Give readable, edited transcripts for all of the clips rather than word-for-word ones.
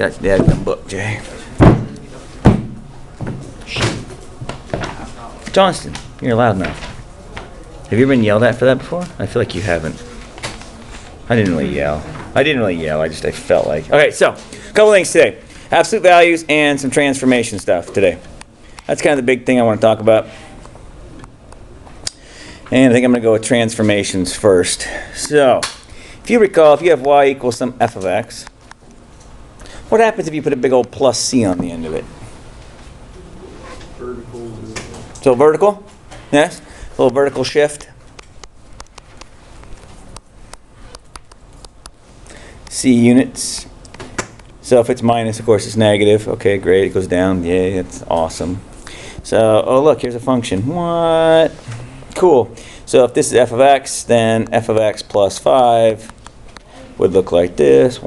That's dadgum book, Jay. Johnston, you're loud enough. Have you ever been yelled at for that before? I feel like you haven't. I didn't really yell. I felt like. Okay, so, a couple things today. Absolute values and some transformation stuff today. That's kind of the big thing I want to talk about. And I think I'm going to go with transformations first. So, if you recall, if you have y equals some f of x, what happens if you put a big old plus c on the end of it? Vertical. So vertical? Yes? A little vertical shift. C units. So if it's minus, of course, it's negative. Okay, great. It goes down. Yay, that's awesome. So, oh, look, here's a function. What? Cool. So if this is f of x, then f of x plus 5 would look like this.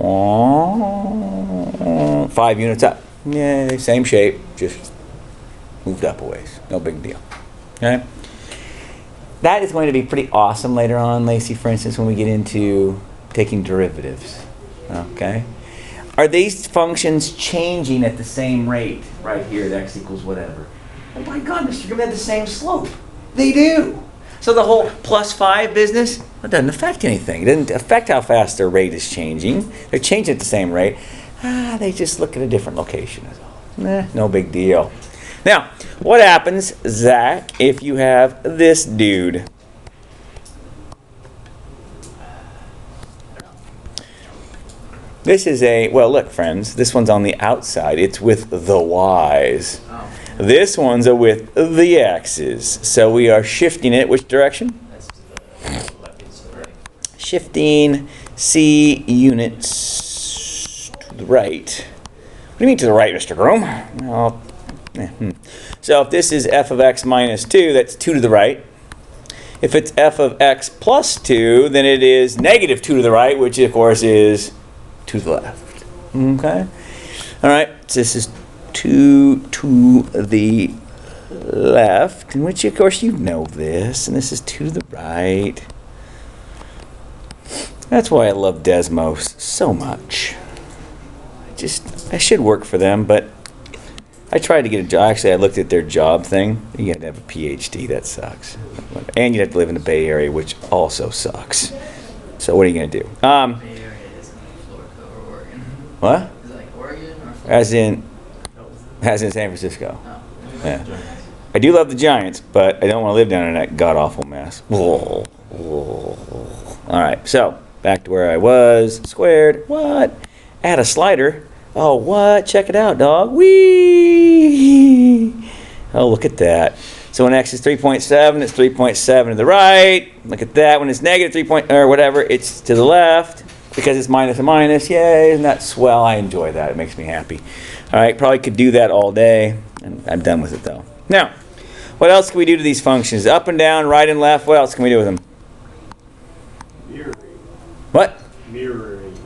5 units up. Yay, same shape, just moved up a ways. No big deal. Okay? That is going to be pretty awesome later on, Lacey, for instance, when we get into taking derivatives. Okay? Are these functions changing at the same rate right here at x equals whatever? Oh my goodness, you're going to have the same slope. They do. So the whole plus 5 business, it doesn't affect anything. It doesn't affect how fast their rate is changing. They're changing at the same rate. They just look at a different location. No big deal. Now, what happens, Zach, if you have this dude? This is well, look, friends, this one's on the outside. It's with the y's. This one's with the x's. So we are shifting it. Which direction? Shifting c units to the right. What do you mean to the right, Mr. Groom? Well, So if this is f of x minus 2, that's 2 to the right. If it's f of x plus 2, then it is negative 2 to the right, which of course is 2 to the left. Okay? All right, so this is 2 to the left, in which of course you know this, and this is 2 to the right. That's why I love Desmos so much. I should work for them, but I tried to get a job. Actually, I looked at their job thing. You had to have a PhD. That sucks. And you have to live in the Bay Area, which also sucks. So what are you going to do? Bay Area isn't Florida or Oregon. What? Is it like Oregon or Florida? As in San Francisco. Oh. Yeah. I do love the Giants, but I don't want to live down in that god-awful mess. All right, so back to where I was. Squared. What? Add a slider. Oh, what? Check it out, dog. Whee! Oh, look at that. So when x is 3.7, it's 3.7 to the right. Look at that. When it's negative 3 point, or whatever, it's to the left because it's minus a minus. Yay, isn't that swell? I enjoy that. It makes me happy. All right, probably could do that all day. And I'm done with it, though. Now, what else can we do to these functions? Up and down, right and left. What else can we do with them? Mirroring. What? Mirroring.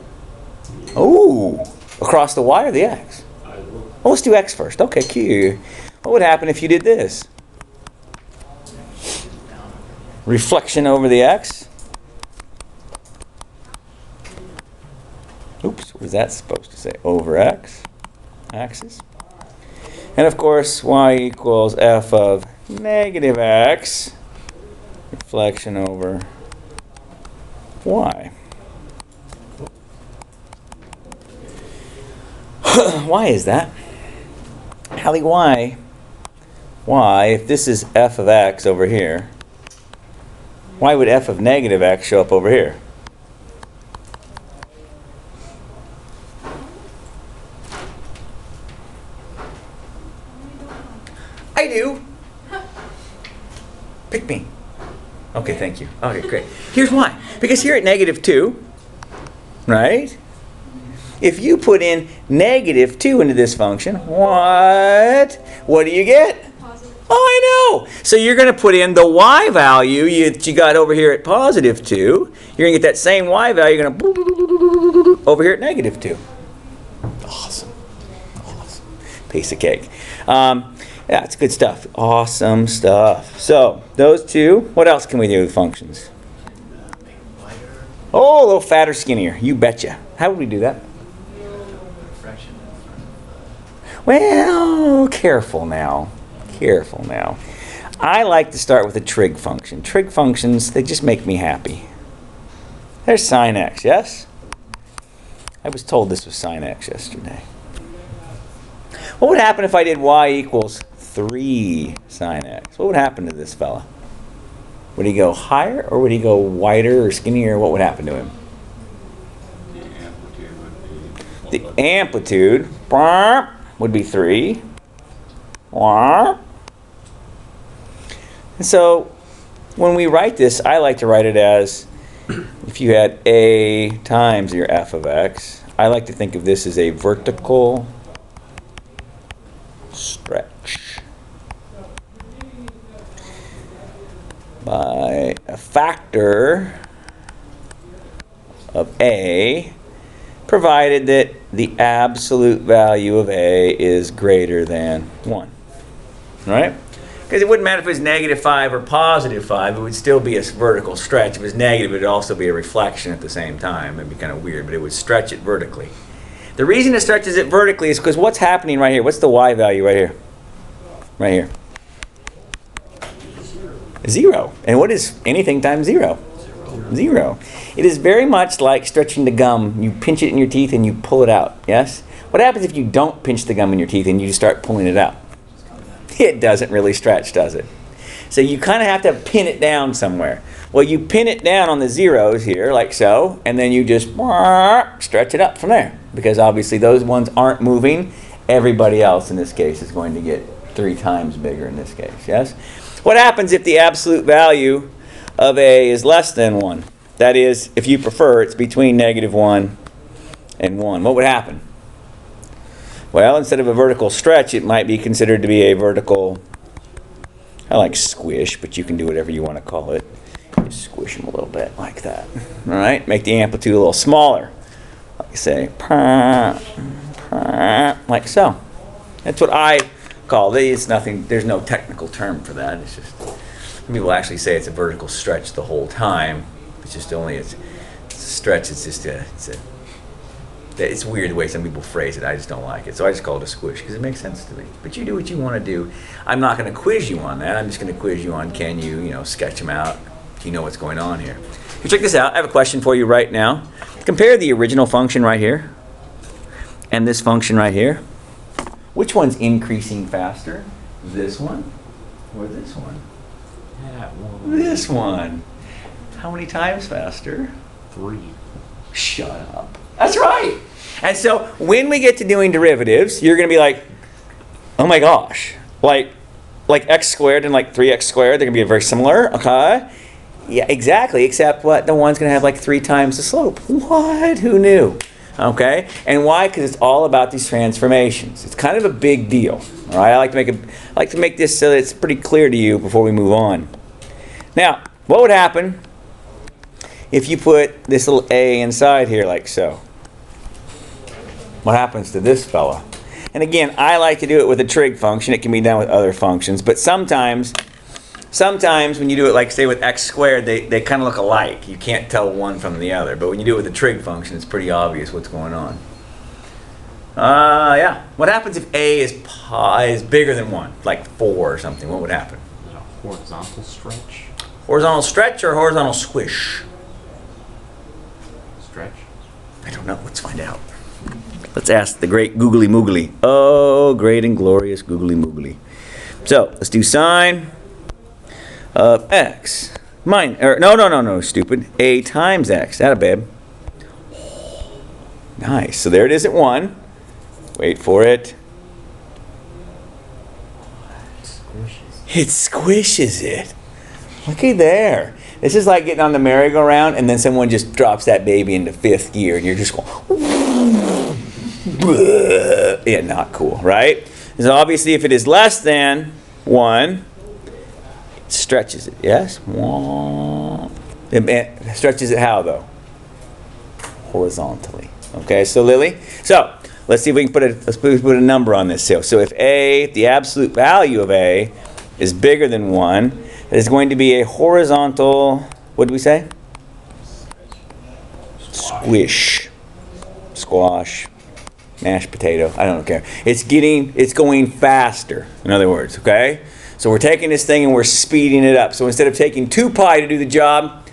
Oh, across the y or the x? Well, let's do x first. Okay, cute. What would happen if you did this? Reflection over the x. Oops, what was that supposed to say? Over x, axis. And of course, y equals f of negative x, reflection over y. Why is that? Hallie, why? Why, if this is f of x over here, why would f of negative x show up over here? I do. Pick me. Okay, thank you. Okay, great. Here's why. Because here at negative 2, right? If you put in negative 2 into this function, what do you get? Positive. Oh, I know. So you're going to put in the y value that you got over here at positive 2. You're going to get that same y value. You're going to over here at negative 2. Awesome. Awesome. Piece of cake. Yeah, it's good stuff. Awesome stuff. So those two. What else can we do with functions? Oh, a little fatter, skinnier. You betcha. How would we do that? Fraction Well, careful now. Careful now. I like to start with a trig function. Trig functions, they just make me happy. There's sine x, yes? I was told this was sine x yesterday. What would happen if I did y equals 3 sine x? What would happen to this fella? Would he go higher, or would he go wider or skinnier? What would happen to him? The amplitude would be. The amplitude would be 3. And so when we write this, I like to write it as if you had a times your f of x. I like to think of this as a vertical stretch by a factor of a, provided that the absolute value of a is greater than 1. Right? Because it wouldn't matter if it was -5 or +5, it would still be a vertical stretch. If it was negative, it would also be a reflection at the same time. It'd be kind of weird, but it would stretch it vertically. The reason it stretches it vertically is because what's happening right here? What's the y value right here? Right here. 0. And what is anything times 0? 0. It is very much like stretching the gum. You pinch it in your teeth and you pull it out, yes? What happens if you don't pinch the gum in your teeth and you just start pulling it out? It doesn't really stretch, does it? So you kind of have to pin it down somewhere. Well, you pin it down on the zeros here, like so, and then you just stretch it up from there. Because obviously those ones aren't moving. Everybody else in this case is going to get 3 times bigger in this case, yes? What happens if the absolute value of a is less than 1? That is, if you prefer, it's between -1 and 1. What would happen? Well, instead of a vertical stretch, it might be considered to be a vertical, I like squish, but you can do whatever you want to call it. Just squish them a little bit like that. All right? Make the amplitude a little smaller. Like say, like so. That's what I call it. It's nothing, there's no technical term for that. It's just, people actually say it's a vertical stretch the whole time. It's just only, it's a stretch, it's just it's weird the way some people phrase it. I just don't like it. So I just call it a squish because it makes sense to me. But you do what you want to do. I'm not going to quiz you on that. I'm just going to quiz you on, can you, sketch them out? Do you know what's going on here? Here, check this out. I have a question for you right now. Compare the original function right here and this function right here. Which one's increasing faster? This one or this one? That one. This one. How many times faster? 3. Shut up. That's right. And so when we get to doing derivatives, you're going to be like, oh my gosh, like x squared and like 3x squared, they're going to be very similar, okay? Yeah, exactly, except what? The one's going to have like 3 times the slope. What? Who knew? Okay? And why? Because it's all about these transformations. It's kind of a big deal. All right? I like to make this so that it's pretty clear to you before we move on. Now, what would happen if you put this little a inside here like so? What happens to this fella? And again, I like to do it with a trig function. It can be done with other functions. But sometimes when you do it, like say with x squared, they kind of look alike. You can't tell one from the other. But when you do it with a trig function, it's pretty obvious what's going on. Yeah. What happens if a is bigger than 1, like 4 or something? What would happen? Is it a horizontal stretch? Horizontal stretch or horizontal squish? Stretch? I don't know. Let's find out. Let's ask the great googly moogly. Oh, great and glorious googly moogly. So let's do sine of x. No, stupid. A times x. That a babe. Nice. So there it is at 1. Wait for it. It squishes it. Looky there. This is like getting on the merry-go-round and then someone just drops that baby into 5th gear and you're just going, yeah, not cool, right? So obviously if it is less than 1, it stretches it, yes? It stretches it how, though? Horizontally. Okay, so Lily? So let's see if we can put a number on this here. So if the absolute value of a is bigger than 1, it is going to be a horizontal, what did we say? Squish. Squash. mashed potato, I don't care. It's going faster, in other words, okay? So we're taking this thing and we're speeding it up. So instead of taking 2 pi to do the job,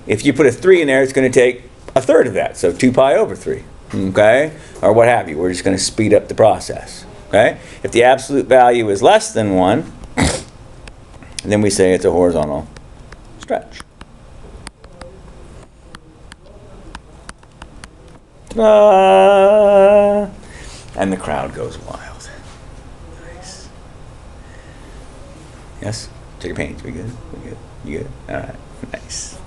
if you put a 3 in there, it's going to take a third of that. So 2 pi over 3, okay? Or what have you. We're just going to speed up the process, okay? If the absolute value is less than 1, then we say it's a horizontal stretch. Ta-da! And the crowd goes wild. Nice. Yes? Check your pains. We good? We good? You good? All right. Nice.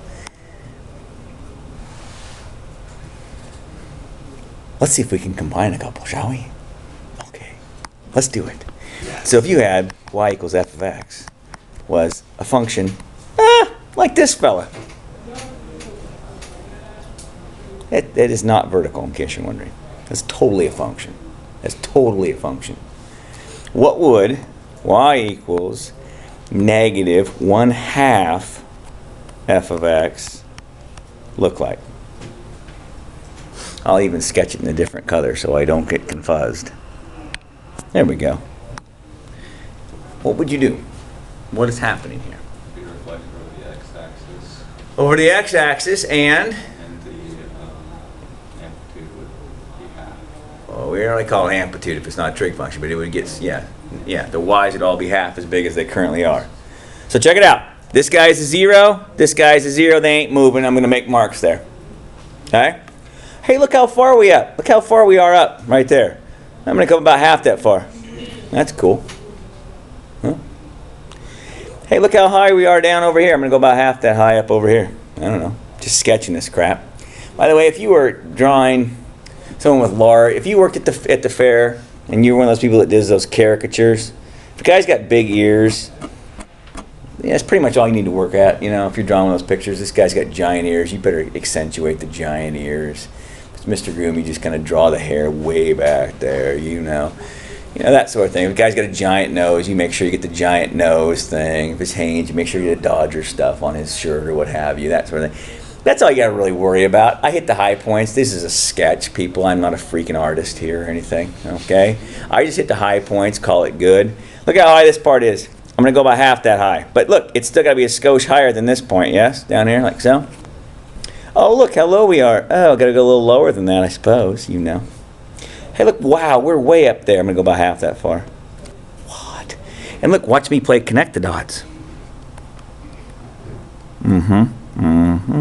Let's see if we can combine a couple, shall we? Okay. Let's do it. So if you had y equals f of x was a function like this fella. It is not vertical, in case you're wondering. That's totally a function. That's totally a function. What would y equals negative 1/2 f of x look like? I'll even sketch it in a different color so I don't get confused. There we go. What would you do? What is happening here? Be reflected over the x-axis. Over the x-axis and The amplitude would be half. well, we only call it amplitude if it's not a trig function, but it would get, yeah, the y's would all be half as big as they currently are. So check it out. This guy's a 0, this guy's a 0, they ain't moving. I'm going to make marks there. Okay? Hey, look how far we up. Look how far we are up right there. I'm going to come about half that far. That's cool. Huh? Hey, look how high we are down over here. I'm going to go about half that high up over here. I don't know. Just sketching this crap. By the way, if you were drawing someone with large, if you worked at the fair and you were one of those people that does those caricatures, if the guy's got big ears, yeah, that's pretty much all you need to work at. You know, if you're drawing those pictures, this guy's got giant ears. You better accentuate the giant ears. If it's Mr. Groom, you just kind of draw the hair way back there. You know, that sort of thing. If the guy's got a giant nose, you make sure you get the giant nose thing. If it's Haynes, you make sure you get a Dodger stuff on his shirt or what have you. That sort of thing. That's all you got to really worry about. I hit the high points. This is a sketch, people. I'm not a freaking artist here or anything. Okay, I just hit the high points. Call it good. Look how high this part is. I'm going to go about half that high. But look, it's still got to be a skosh higher than this point, yes? Down here, like so. Oh, look how low we are. Oh, got to go a little lower than that, I suppose. You know. Hey, look, wow, we're way up there. I'm going to go about half that far. What? And look, watch me play connect the dots. Mm-hmm. Mm-hmm.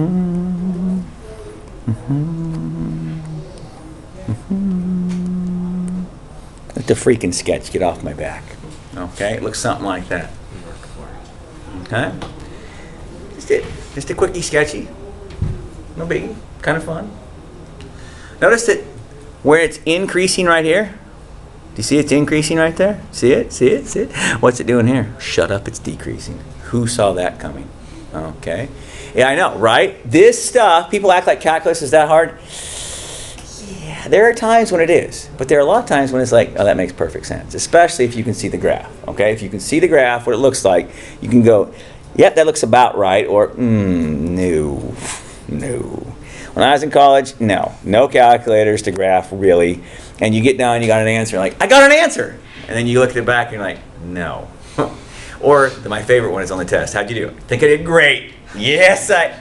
Mm-hmm. Mm-hmm. Let the freaking sketch get off my back. Okay, it looks something like that. Okay, just a quickie sketchy, no biggie, kind of fun. Notice that where it's increasing right here. Do you see it's increasing right there? See it? See it? See it? What's it doing here? Shut up! It's decreasing. Who saw that coming? Okay, yeah, I know, right? This stuff, people act like calculus is that hard. Yeah, there are times when it is, but there are a lot of times when it's like, oh, that makes perfect sense, especially if you can see the graph, okay? If you can see the graph, what it looks like, you can go, yep, that looks about right, or, no. When I was in college, no calculators to graph, really, and you get down, you got an answer, like, I got an answer, and then you look at the back, and you're like, no. Or, my favorite one is on the test, how'd you do? I think I did great. Yes, I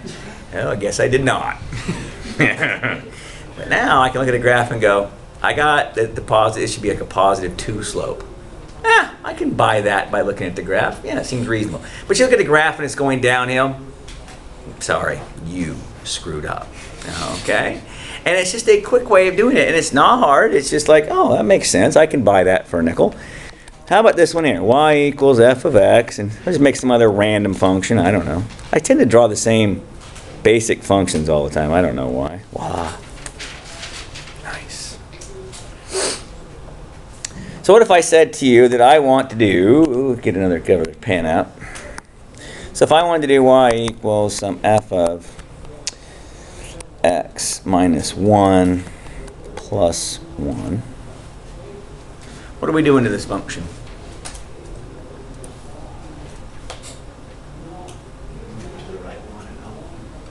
guess I did not. But now I can look at a graph and go, I got the positive, it should be like a positive 2 slope. I can buy that by looking at the graph. Yeah, it seems reasonable. But you look at the graph and it's going downhill. Sorry, you screwed up. Okay? And it's just a quick way of doing it. And it's not hard. It's just like, oh, that makes sense. I can buy that for a nickel. How about this one here? Y equals f of x. And I'll just make some other random function. I don't know. I tend to draw the same basic functions all the time. I don't know why. Wow. So what if I said to you that I want to do, get another pen out. So if I wanted to do y equals some f of x minus 1 plus 1, what are we doing to this function?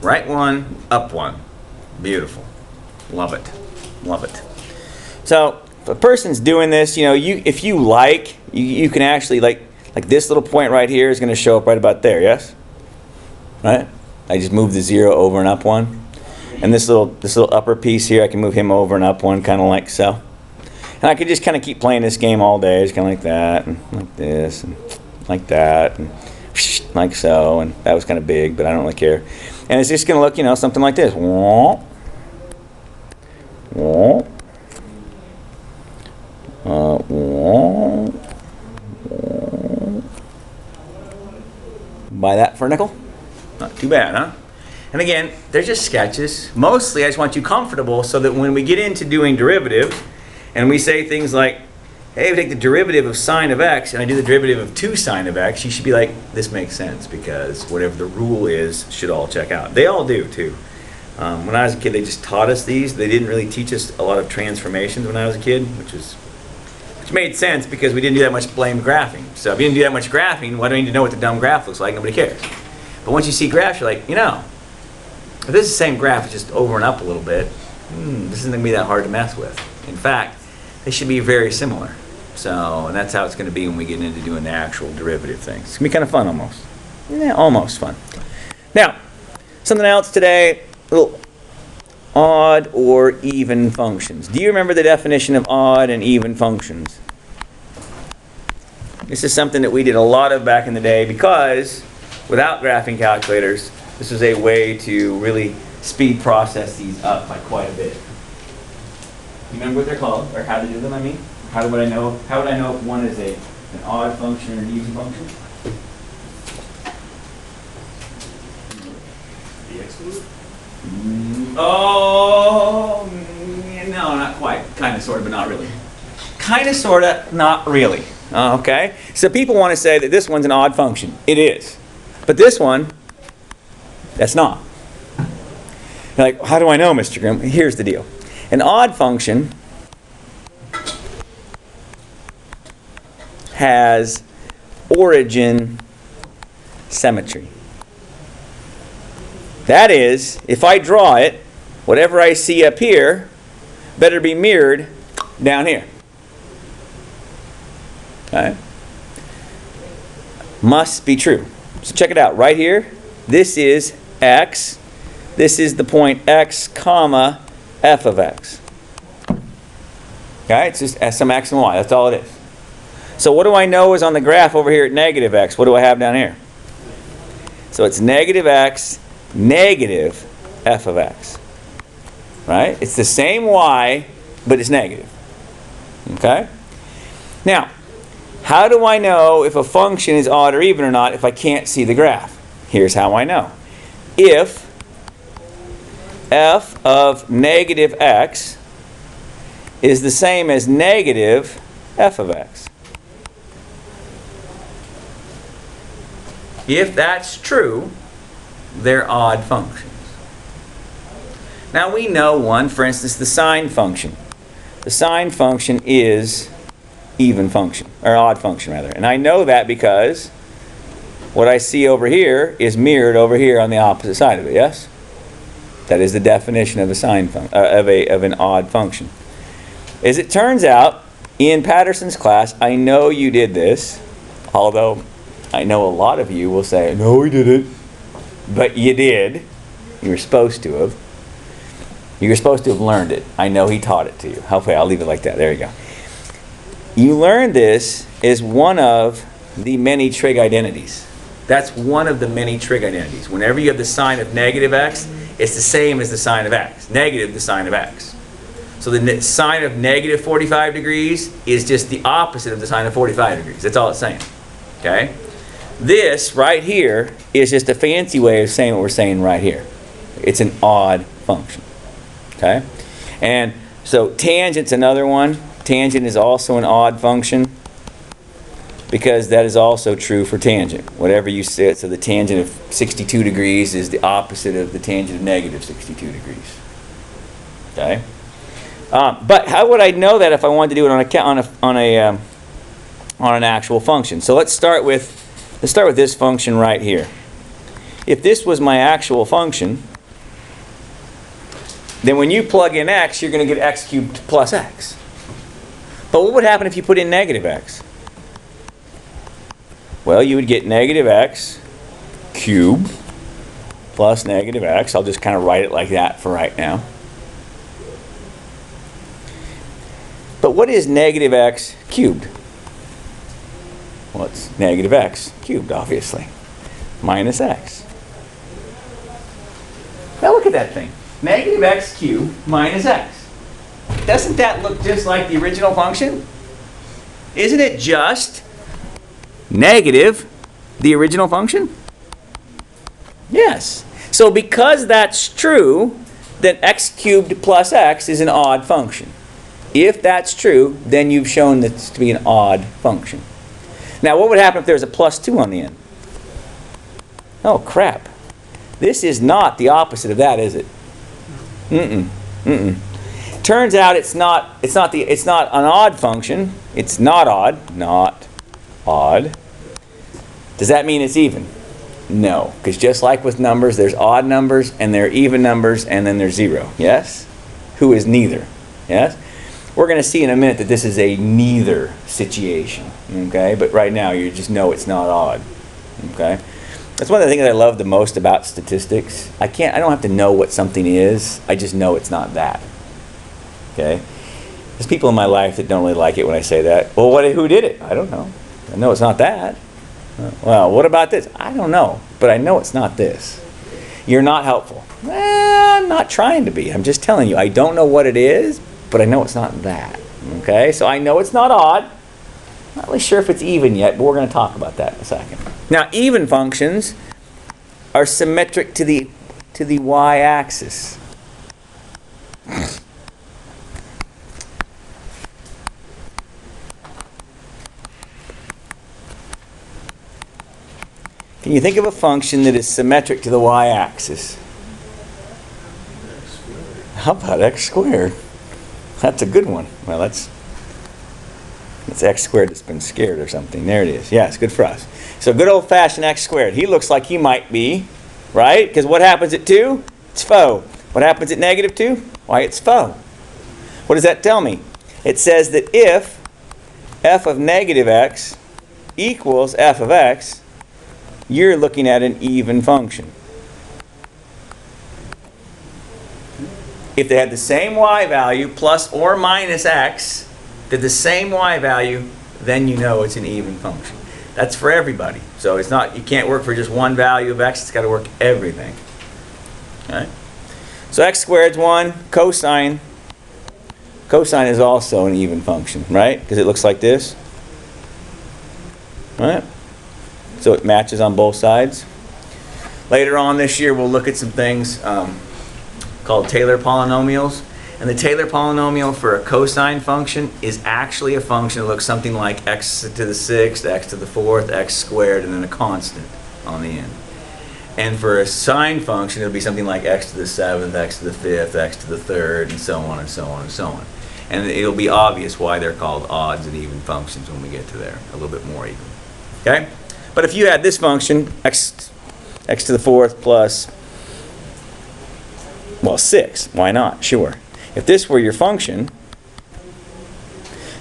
Right 1, up 1. Beautiful. Love it. Love it. So if a person's doing this, if you like, you can actually, like this little point right here is going to show up right about there, yes? Right? I just move the 0 over and up 1. And this little upper piece here, I can move him over and up 1, kind of like so. And I could just kind of keep playing this game all day, just kind of like that, and like this, and like that, and like so. And that was kind of big, but I don't really care. And it's just going to look, something like this. Buy that for a nickel? Not too bad, huh? And again, they're just sketches. Mostly, I just want you comfortable so that when we get into doing derivative, and we say things like, hey, we take the derivative of sine of x, and I do the derivative of 2 sine of x, you should be like, this makes sense, because whatever the rule is should all check out. They all do, too. When I was a kid, they just taught us these. They didn't really teach us a lot of transformations when I was a kid, which made sense because we didn't do that much blame graphing. So if you didn't do that much graphing, why do you need to know what the dumb graph looks like? Nobody cares. But once you see graphs, you're like, if this is the same graph, it's just over and up a little bit, this isn't going to be that hard to mess with. In fact, they should be very similar. So, and that's how it's going to be when we get into doing the actual derivative things. It's going to be kind of fun almost. Yeah, almost fun. Now, something else today, little odd or even functions. Do you remember the definition of odd and even functions? This is something that we did a lot of back in the day because without graphing calculators, this was a way to really speed process these up by quite a bit. You remember what they're called, or how to do them, I mean? How would I know if one is an odd function or an even function? The exclude? Oh, no, not quite. Kind of, sort of, but not really. Kind of, sort of, not really. Okay? So people want to say that this one's an odd function. It is. But this one, that's not. You're like, how do I know, Mr. Grimm? Here's the deal. An odd function has origin symmetry. That is, if I draw it, whatever I see up here better be mirrored down here. Okay? Must be true. So check it out. Right here, this is x. This is the point x, comma, f of x. Okay? It's just some x and y. That's all it is. So what do I know is on the graph over here at negative x? What do I have down here? So it's negative x, negative f of x. Right? It's the same y, but it's negative. Okay? Now, how do I know if a function is odd or even or not if I can't see the graph? Here's how I know. If f of negative x is the same as negative f of x. If that's true, they're odd functions. Now we know one, for instance, the sine function. The sine function is even function, or odd function rather. And I know that because what I see over here is mirrored over here on the opposite side of it, yes? That is the definition of a sine of an odd function. As it turns out, in Patterson's class, I know you did this, although I know a lot of you will say, no, we didn't. But you did. You were supposed to have. You were supposed to have learned it. I know he taught it to you. Hopefully, I'll leave it like that. There you go. You learned this as one of the many trig identities. That's one of the many trig identities. Whenever you have the sign of negative x, it's the same as the sign of x. Negative the sign of x. So the sign of negative 45 degrees is just the opposite of the sign of 45 degrees. That's all it's saying. Okay? This right here is just a fancy way of saying what we're saying right here. It's an odd function. Okay? And so tangent's another one. Tangent is also an odd function because that is also true for tangent. Whatever you set, so the tangent of 62 degrees is the opposite of the tangent of negative 62 degrees. Okay? But how would I know that if I wanted to do it on an actual function? So let's start with this function right here. If this was my actual function, then when you plug in x, you're going to get x cubed plus x. But what would happen if you put in negative x? Well, you would get negative x cubed plus negative x. I'll just kind of write it like that for right now. But what is negative x cubed? Well, it's negative x cubed, obviously, minus x. Now look at that thing. Negative x cubed minus x. Doesn't that look just like the original function? Isn't it just negative the original function? Yes. So because that's true, then x cubed plus x is an odd function. If that's true, then you've shown this to be an odd function. Now, what would happen if there's a plus 2 on the end? Oh, crap. This is not the opposite of that, is it? Turns out it's not an odd function. It's not odd. Not odd. Does that mean it's even? No, because just like with numbers, there's odd numbers and there are even numbers and then there's 0. Yes? Who is neither? Yes? We're going to see in a minute that this is a neither situation. Okay? But right now you just know it's not odd. Okay? That's one of the things I love the most about statistics. I don't have to know what something is. I just know it's not that. Okay? There's people in my life that don't really like it when I say that. Well, who did it? I don't know. I know it's not that. Well, what about this? I don't know, but I know it's not this. You're not helpful. I'm not trying to be. I'm just telling you, I don't know what it is, but I know it's not that. Okay? So I know it's not odd. Not really sure if it's even yet, but we're going to talk about that in a second. Now, even functions are symmetric to the y-axis. Can you think of a function that is symmetric to the y-axis? How about x squared? That's a good one. Well, that's x squared that's been scared or something. There it is. Yeah, it's good for us. So good old-fashioned x squared. He looks like he might be, right? Because what happens at 2? It's faux. What happens at negative 2? Why, it's faux. What does that tell me? It says that if f of negative x equals f of x, you're looking at an even function. If they had the same y value, plus or minus x, did the same y value, then you know it's an even function. That's for everybody. So it's not, you can't work for just one value of x, it's got to work everything. Okay? So x squared is 1, cosine is also an even function, right? Because it looks like this. Right? So it matches on both sides. Later on this year, we'll look at some things called Taylor polynomials. And the Taylor polynomial for a cosine function is actually a function that looks something like x to the 6th, x to the 4th, x squared, and then a constant on the end. And for a sine function, it'll be something like x to the 7th, x to the 5th, x to the 3rd, and so on and so on and so on. And it'll be obvious why they're called odds and even functions when we get to there. A little bit more even. Okay? But if you had this function, x to the 4th plus, well, 6. Why not? Sure. If this were your function,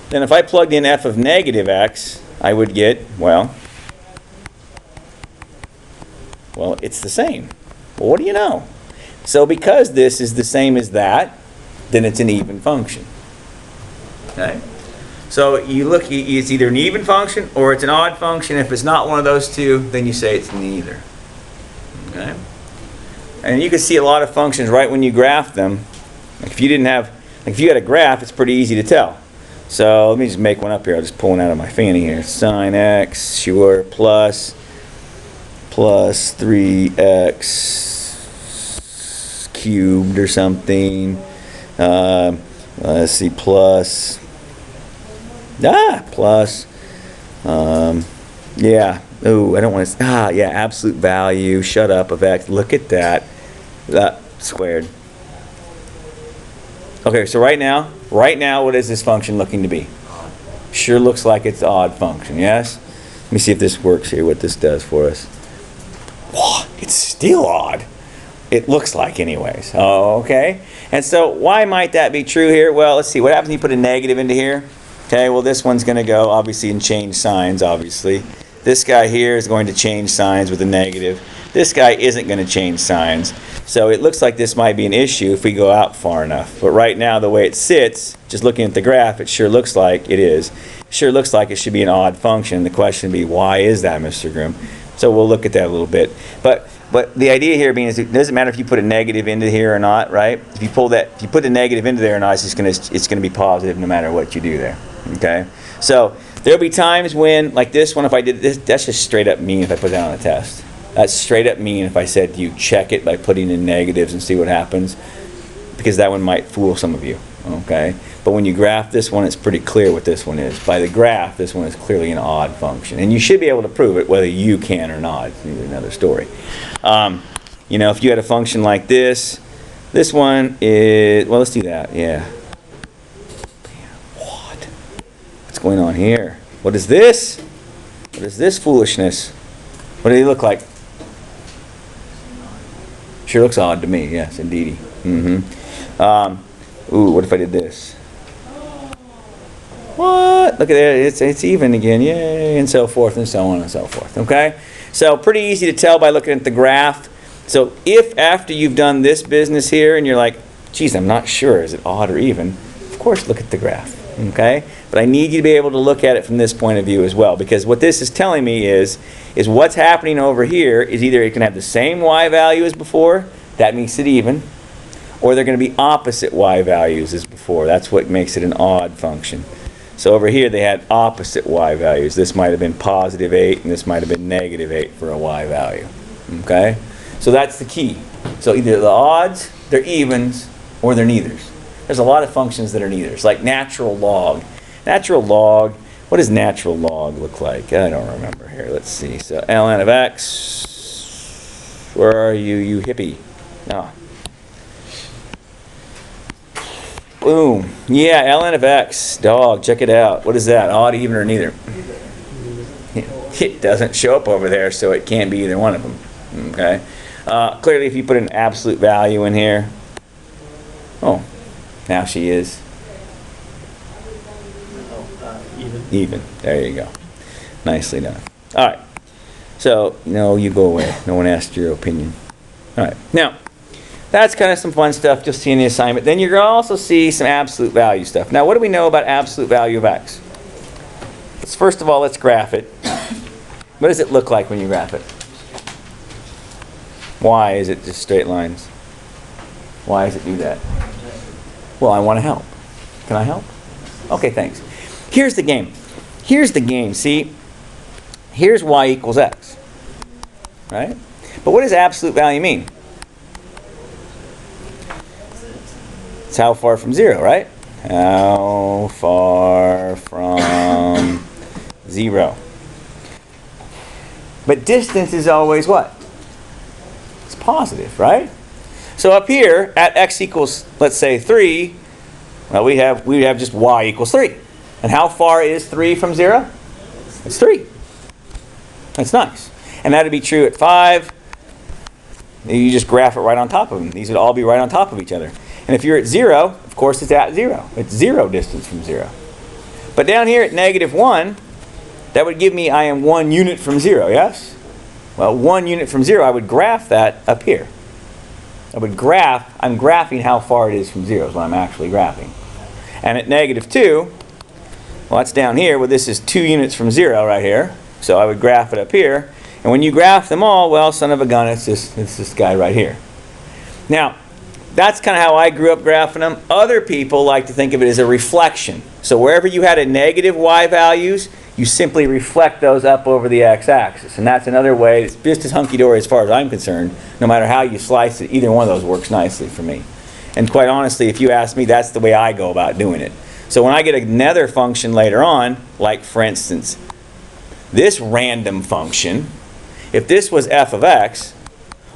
then if I plugged in f of negative x, I would get, well, it's the same. Well, what do you know? So because this is the same as that, then it's an even function. Okay? So you look, it's either an even function or it's an odd function. If it's not one of those two, then you say it's neither. Okay? And you can see a lot of functions right when you graph them. Like if you had a graph, it's pretty easy to tell. So let me just make one up here. I'll just pull one out of my fanny here. Sine x, sure, plus 3x cubed or something. Let's see, plus, yeah. Oh, I don't want to, yeah, absolute value, shut up, of x. Look at that. Squared. Okay, so right now, what is this function looking to be? Sure looks like it's an odd function, yes? Let me see if this works here, what this does for us. Whoa, it's still odd. It looks like anyways. Oh, okay. And so why might that be true here? Well, let's see. What happens when you put a negative into here? Okay, well this one's going to go obviously and change signs, obviously. This guy here is going to change signs with a negative. This guy isn't going to change signs. So it looks like this might be an issue if we go out far enough. But right now, the way it sits, just looking at the graph, it sure looks like it is. It sure looks like it should be an odd function. The question would be, why is that, Mr. Groom? So we'll look at that a little bit. But the idea here being is it doesn't matter if you put a negative into here or not, right? If you put the negative into there or not, it's gonna be positive no matter what you do there. Okay? So there'll be times when, like this one, if I did this, that's just straight up mean if I put that on a test. That's straight up mean if I said you check it by putting in negatives and see what happens, because that one might fool some of you. Okay? But when you graph this one, it's pretty clear what this one is. By the graph, this one is clearly an odd function. And you should be able to prove it whether you can or not. It's another story. You know, if you had a function like this one is, well, let's do that. Yeah. What? What's going on here? What is this? What is this foolishness? What do they look like? Sure looks odd to me. Yes, indeedy. Ooh, what if I did this? What? Look at that. It's even again. Yay, and so forth and so on and so forth. Okay? So pretty easy to tell by looking at the graph. So if after you've done this business here and you're like, geez, I'm not sure, is it odd or even? Of course, look at the graph. Okay? But I need you to be able to look at it from this point of view as well, because what this is telling me is what's happening over here is either it can have the same y value as before, that makes it even, or they're going to be opposite y values as before. That's what makes it an odd function. So over here they had opposite y values. This might have been positive 8 and this might have been negative 8 for a y value. Okay? So that's the key. So either the odds, they're evens, or they're neithers. There's a lot of functions that are neithers, like natural log. Natural log, what does natural log look like? I don't remember here. Let's see. So ln of x, where are you, you hippie? No. Boom. Yeah, ln of x, dog, check it out. What is that, odd, even, or neither? It doesn't show up over there, so it can't be either one of them. Okay. Clearly, if you put an absolute value in here, oh, now she is even. There you go. Nicely done. All right. So, no, you go away. No one asked your opinion. All right. Now, that's kind of some fun stuff you'll see in the assignment. Then you're going to also see some absolute value stuff. Now, what do we know about absolute value of x? First of all, let's graph it. What does it look like when you graph it? Why is it just straight lines? Why does it do that? Well, I want to help. Can I help? Okay, thanks. Here's the game. Here's the game. See, here's y equals x. Right? But what does absolute value mean? It's how far from 0, right? How far from 0. But distance is always what? It's positive, right? So up here at x equals, let's say 3, well, we have just y equals 3. And how far is 3 from 0? It's 3. That's nice. And that would be true at 5. You just graph it right on top of them. These would all be right on top of each other. And if you're at 0, of course it's at 0. It's 0 distance from 0. But down here at -1, that would give me I am 1 unit from 0, yes? Well, 1 unit from 0, I would graph that up here. I'm graphing how far it is from 0 is what I'm actually graphing. And at -2, well, that's down here. Well, this is 2 units from 0 right here. So I would graph it up here. And when you graph them all, well, son of a gun, it's this guy right here. Now, that's kind of how I grew up graphing them. Other people like to think of it as a reflection. So wherever you had a negative y values, you simply reflect those up over the x-axis. And that's another way. It's just as hunky-dory as far as I'm concerned. No matter how you slice it, either one of those works nicely for me. And quite honestly, if you ask me, that's the way I go about doing it. So when I get another function later on, like for instance, this random function, if this was f of x,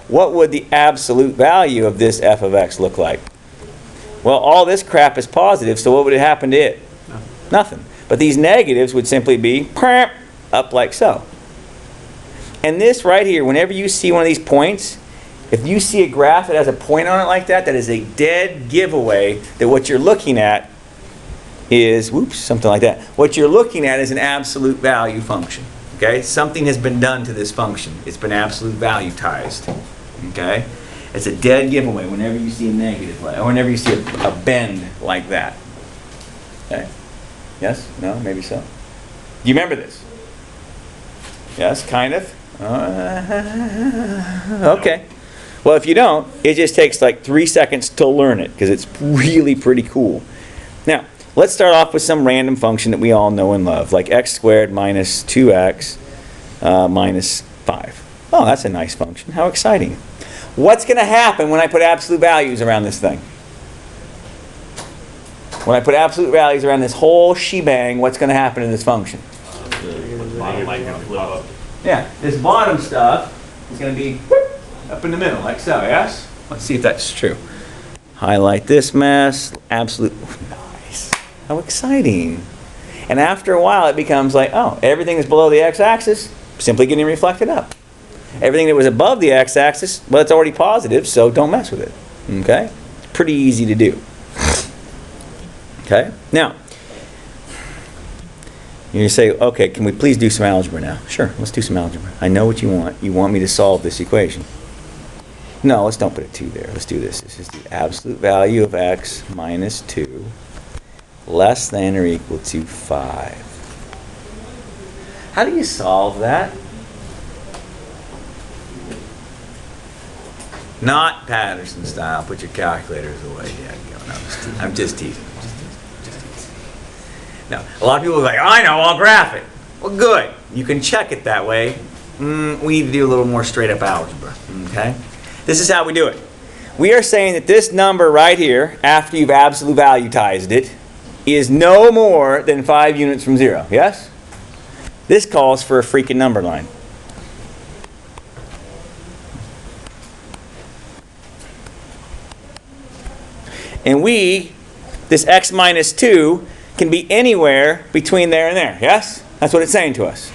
what would the absolute value of this f of x look like? Well, all this crap is positive, so what would happen to it? Nothing. But these negatives would simply be up like so. And this right here, whenever you see one of these points, if you see a graph that has a point on it like that, that is a dead giveaway that what you're looking at is, whoops, something like that. What you're looking at is an absolute value function. Okay? Something has been done to this function. It's been absolute valuetized. Okay? It's a dead giveaway whenever you see a negative, or whenever you see a bend like that. Okay? Yes? No? Maybe so? Do you remember this? Yes? Kind of? Okay. Well, if you don't, it just takes like 3 seconds to learn it, because it's really pretty cool. Now, let's start off with some random function that we all know and love, like x squared minus 2x minus 5. Oh, that's a nice function. How exciting. What's going to happen when I put absolute values around this thing? When I put absolute values around this whole shebang, what's going to happen in this function? Bottom line can flip up. Yeah, this bottom stuff is going to be up in the middle, like so, yes? Let's see if that's true. Highlight this mess. Absolute. Nice. How exciting. And after a while, it becomes like, oh, everything is below the x-axis, simply getting reflected up. Everything that was above the x-axis, well, it's already positive, so don't mess with it. Okay? It's pretty easy to do. Okay? Now, you say, okay, can we please do some algebra now? Sure, let's do some algebra. I know what you want. You want me to solve this equation. No, let's don't put a 2 there. Let's do this. This is the absolute value of x minus 2 less than or equal to 5. How do you solve that? Not Patterson style. Put your calculators away. Yeah, no, I'm just teasing. Now, a lot of people are like, oh, I know, I'll graph it. Well, good. You can check it that way. We need to do a little more straight up algebra. Okay? This is how we do it. We are saying that this number right here, after you've absolute valuetized it, is no more than 5 units from 0. Yes? This calls for a freaking number line. And this x minus 2, can be anywhere between there and there. Yes? That's what it's saying to us.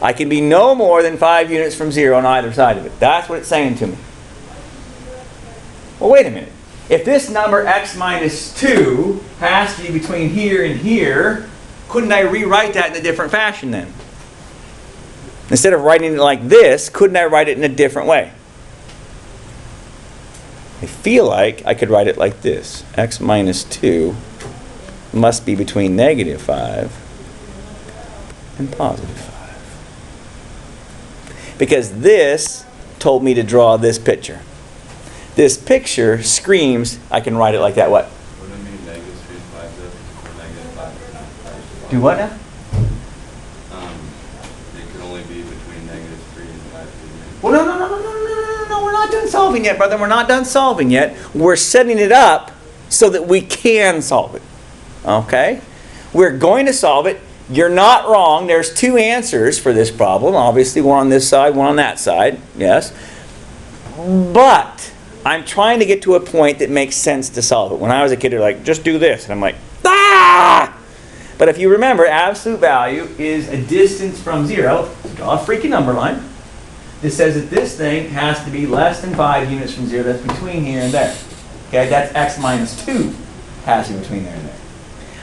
I can be no more than 5 units from 0 on either side of it. That's what it's saying to me. Well, wait a minute. If this number x minus 2 has to be between here and here, couldn't I rewrite that in a different fashion then? Instead of writing it like this, couldn't I write it in a different way? I feel like I could write it like this. X minus 2 must be between negative 5 and positive 5. Because this told me to draw this picture. This picture screams, I can write it like that. What? Wouldn't it mean negative 3 and 5 or negative 5 and 5? Do what now? It could only be between negative 3 and 5. Well, no, we're not done solving yet, brother. We're not done solving yet. We're setting it up so that we can solve it. Okay? We're going to solve it. You're not wrong. There's 2 answers for this problem. Obviously, one on this side, one on that side. Yes. But I'm trying to get to a point that makes sense to solve it. When I was a kid, they're like, just do this. And I'm like, ah! But if you remember, absolute value is a distance from 0. Draw a freaking number line. This says that this thing has to be less than 5 units from 0. That's between here and there. Okay, that's x minus 2 has to be between there and there.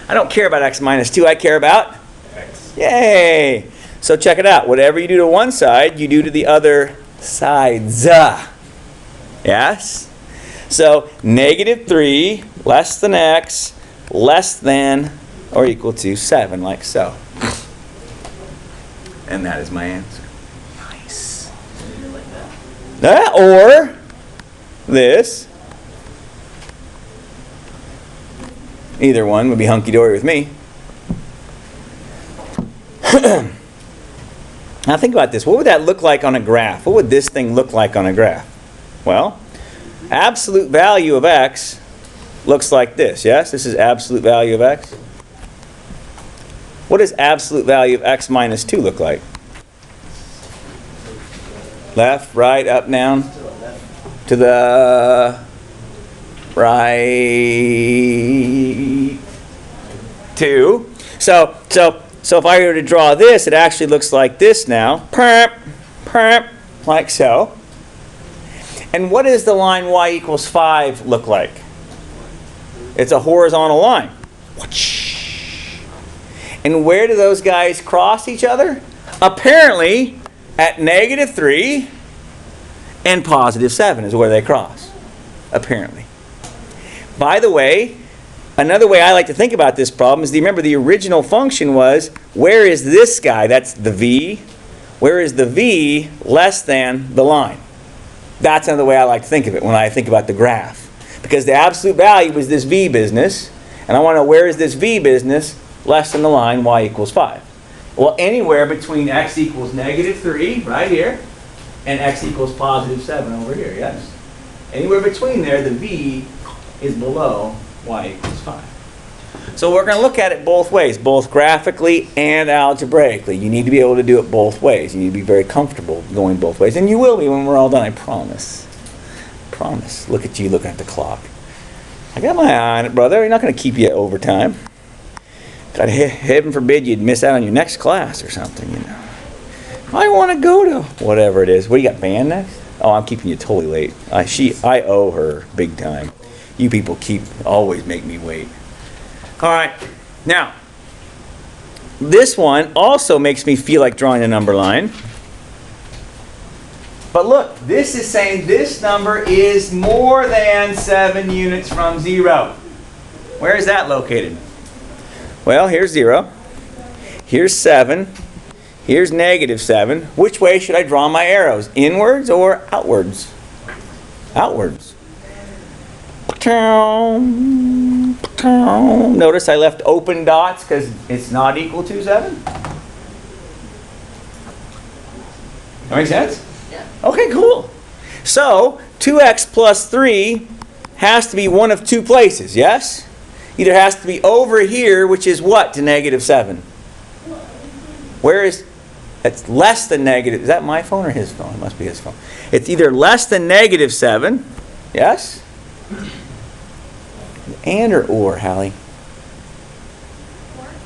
I don't care about x minus 2. I care about x. Yay! So check it out. Whatever you do to one side, you do to the other sides. Yes? So negative 3 less than x less than or equal to 7, like so. And that is my answer. Nice. Or this. Either one would be hunky-dory with me. Now think about this. What would that look like on a graph? What would this thing look like on a graph? Well, absolute value of x looks like this. Yes? This is absolute value of x. What does absolute value of x minus 2 look like? Left, right, up, down? To the right 2. So if I were to draw this, it actually looks like this now. Like so. And what does the line y equals 5 look like? It's a horizontal line. And where do those guys cross each other? Apparently, at -3 and +7 is where they cross. Apparently. By the way, another way I like to think about this problem is, remember the original function was, where is this guy? That's the v. Where is the v less than the line? That's another way I like to think of it when I think about the graph. Because the absolute value is this v business, and I want to know where is this v business less than the line y equals 5. Well, anywhere between x equals -3, right here, and x equals +7 over here, yes? Anywhere between there, the v is below y equals 5. So we're going to look at it both ways, both graphically and algebraically. You need to be able to do it both ways. You need to be very comfortable going both ways. And you will be when we're all done, I promise. Promise. Look at you looking at the clock. I got my eye on it, brother. You're not going to keep you at overtime. God, heaven forbid you'd miss out on your next class or something, you know. I want to go to whatever it is. What do you got, band next? Oh, I'm keeping you totally late. I owe her big time. You people always make me wait. All right. Now, this one also makes me feel like drawing a number line. But look, this is saying this number is more than 7 units from 0. Where is that located? Well, here's 0. Here's 7. Here's -7. Which way should I draw my arrows? Inwards or outwards? Outwards. Notice I left open dots because it's not equal to 7. That make sense? Yeah. Okay, cool. So 2x plus 3 has to be one of two places, yes? Either has to be over here, which is what to -7? Where is, it's less than negative, is that my phone or his phone? It must be his phone. It's either less than -7, yes? And or, Hallie?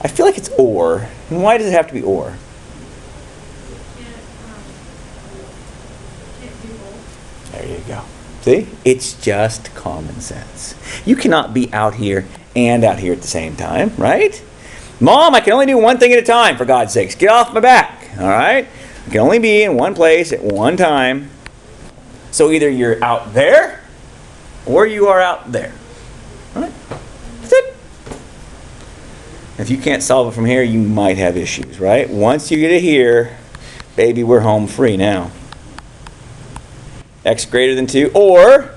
I feel like it's or. And why does it have to be or? There you go. See? It's just common sense. You cannot be out here and out here at the same time, right? Mom, I can only do one thing at a time, for God's sakes. Get off my back, all right? I can only be in one place at one time. So either you're out there or you are out there. All right? That's it. If you can't solve it from here, you might have issues, right? Once you get it here, baby, we're home free now. X greater than 2, or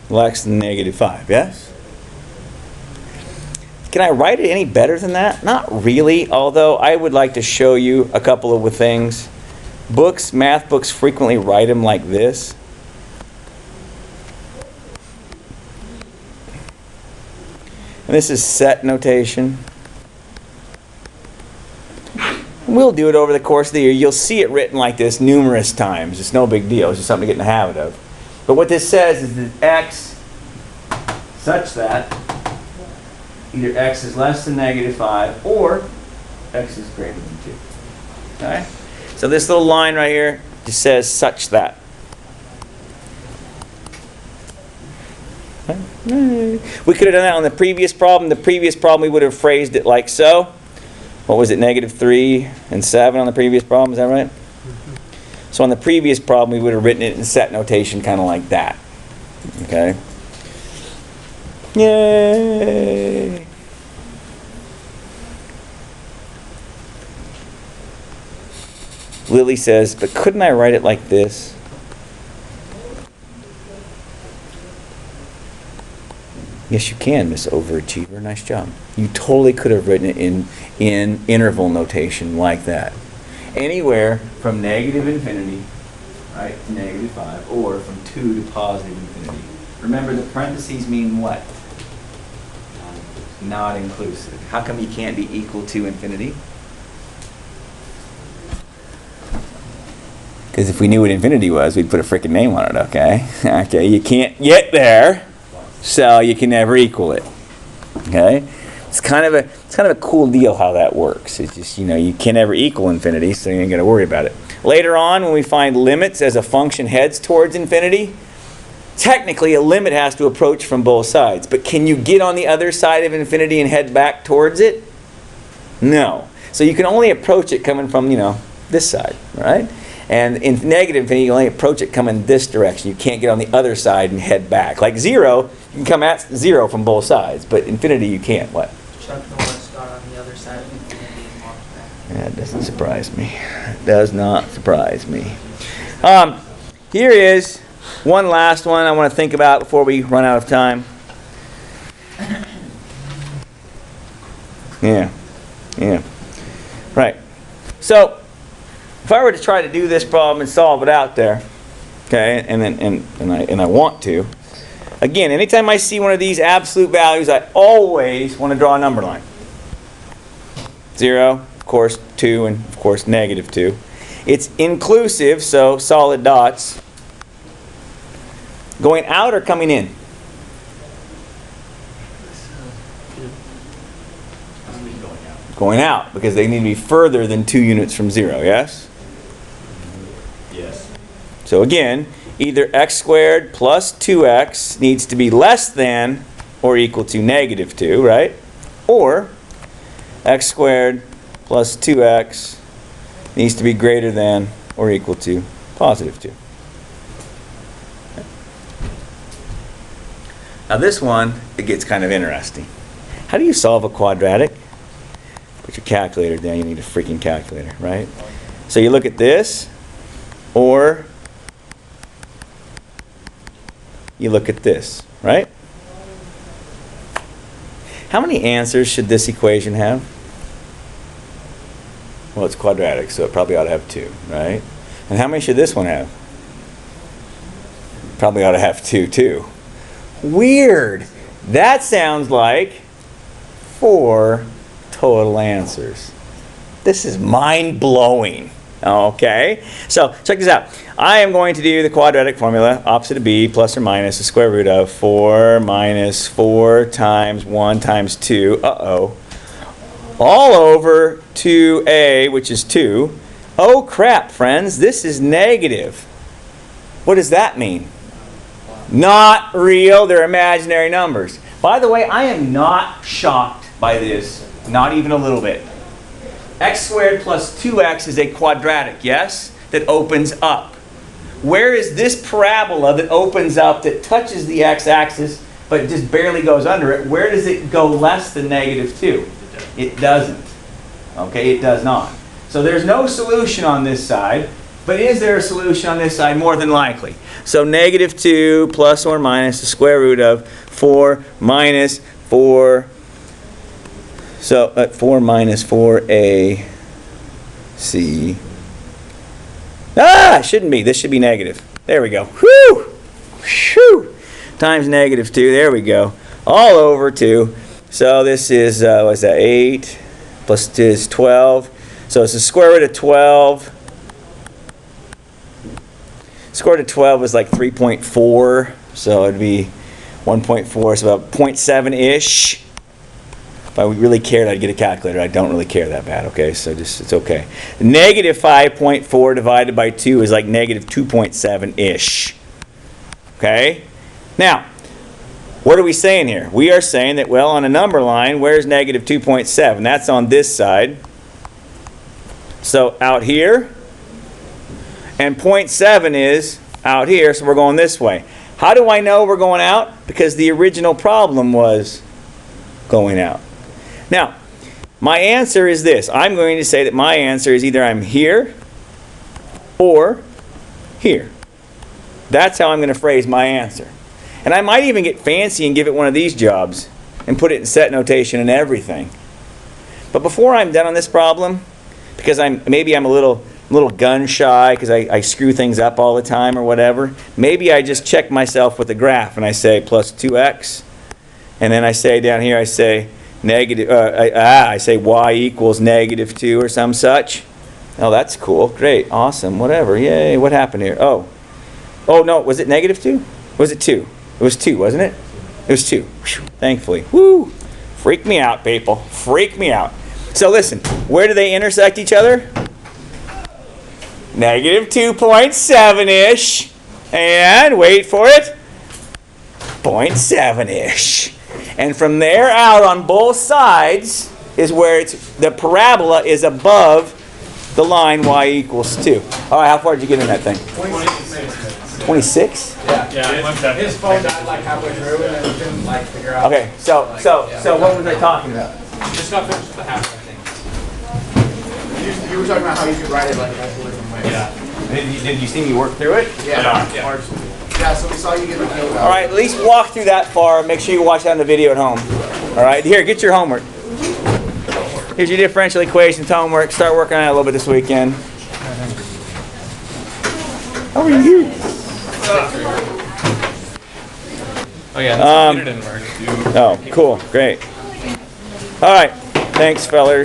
less than -5, yes? Can I write it any better than that? Not really, although I would like to show you a couple of things. Math books frequently write them like this. And this is set notation. We'll do it over the course of the year. You'll see it written like this numerous times. It's no big deal. It's just something to get in the habit of. But what this says is that x such that either x is less than -5 or x is greater than 2. Okay? So this little line right here just says such that. We could have done that on the previous problem. The previous problem we would have phrased it like so. What was it, -3 and 7 on the previous problem, is that right? So on the previous problem, we would have written it in set notation kind of like that. Okay? Yay! Lily says, but couldn't I write it like this? Yes, you can, Miss Overachiever. Nice job. You totally could have written it in interval notation like that. Anywhere from -infinity, right, to -5, or from 2 to +infinity. Remember, the parentheses mean what? Not inclusive. How come you can't be equal to infinity? Because if we knew what infinity was, we'd put a freaking name on it, okay? Okay, you can't get there, so you can never equal it. Okay? It's kind of a cool deal how that works. It's just, you can never equal infinity, so you ain't got to worry about it. Later on, when we find limits as a function heads towards infinity, technically a limit has to approach from both sides. But can you get on the other side of infinity and head back towards it? No. So you can only approach it coming from, this side, right? And in negative infinity, you only approach it coming this direction. You can't get on the other side and head back. Like 0, you can come at 0 from both sides. But infinity, you can't. What? Chuck Norris got on the other side of infinity and walked back. That doesn't surprise me. It does not surprise me. Here is one last one I want to think about before we run out of time. Yeah. Right. So, if I were to try to do this problem and solve it out there, okay, and I want to, again, anytime I see one of these absolute values, I always want to draw a number line. 0, of course, 2, and of course, negative 2. It's inclusive, so solid dots. Going out or coming in? Going out, because they need to be further than 2 units from 0, yes? Yes. So again, either x squared plus 2x needs to be less than or equal to negative 2, right? Or x squared plus 2x needs to be greater than or equal to positive 2. Now this one, it gets kind of interesting. How do you solve a quadratic? Put your calculator down. You need a freaking calculator, right? So you look at this, or you look at this, right? How many answers should this equation have? Well, it's quadratic, so it probably ought to have 2, right? And how many should this one have? Probably ought to have 2 too. Weird. That sounds like 4 total answers. This is mind-blowing. Okay? So, check this out. I am going to do the quadratic formula, opposite of b, plus or minus the square root of 4 minus 4 times 1 times 2, all over 2a, which is 2. Oh crap, friends, this is negative. What does that mean? Not real, they're imaginary numbers. By the way, I am not shocked by this, not even a little bit. X squared plus 2x is a quadratic, yes? That opens up. Where is this parabola that opens up, that touches the x-axis, but just barely goes under it? Where does it go less than negative 2? It doesn't. Okay, it does not. So there's no solution on this side, but is there a solution on this side? More than likely. So negative 2 plus or minus the square root of 4 minus 4. So 4 minus 4ac. It shouldn't be. This should be negative. There we go. Whew! Whew! Times negative 2. There we go. All over 2. So this is, what's that, 8 plus 2 is 12. So it's the square root of 12. Square root of 12 is like 3.4. So it'd be 1.4. So about 0.7-ish. If I really cared, I'd get a calculator. I don't really care that bad, okay? So just, it's okay. Negative 5.4 divided by 2 is like negative 2.7-ish. Okay? Now, what are we saying here? We are saying that, well, on a number line, where's negative 2.7? That's on this side. So out here. And 0.7 is out here, so we're going this way. How do I know we're going out? Because the original problem was going out. Now, my answer is this. I'm going to say that my answer is either I'm here or here. That's how I'm going to phrase my answer. And I might even get fancy and give it one of these jobs and put it in set notation and everything. But before I'm done on this problem, because maybe I'm a little gun shy because I screw things up all the time or whatever, maybe I just check myself with the graph and I say plus 2x. And then I say down here, I say negative, I say y equals negative 2 or some such. Oh, that's cool. Great. Awesome. Whatever. Yay. What happened here? Oh, no. Was it negative 2? Was it 2? It was 2, wasn't it? It was 2. Whew, thankfully. Woo! Freak me out, people. Freak me out. So listen, where do they intersect each other? Negative 2.7-ish. And, wait for it, 0.7-ish. And from there out on both sides is where the parabola is above the line y equals 2. All right, how far did you get in that thing? 26? Yeah. His phone died like halfway through and then didn't like figure out. Okay, so what was I talking about? Just got finished with the half, I think. You were talking about how you could write it like multiple different ways. Yeah. Did you see me work through it? Yeah. Yeah, so we saw you get a deal All right, at least walk through that far. Make sure you watch that on the video at home. All right, here, get your homework. Here's your differential equations homework. Start working on it a little bit this weekend. How are you? Oh yeah, the computer didn't work. Oh, cool, great. All right, thanks, fellers.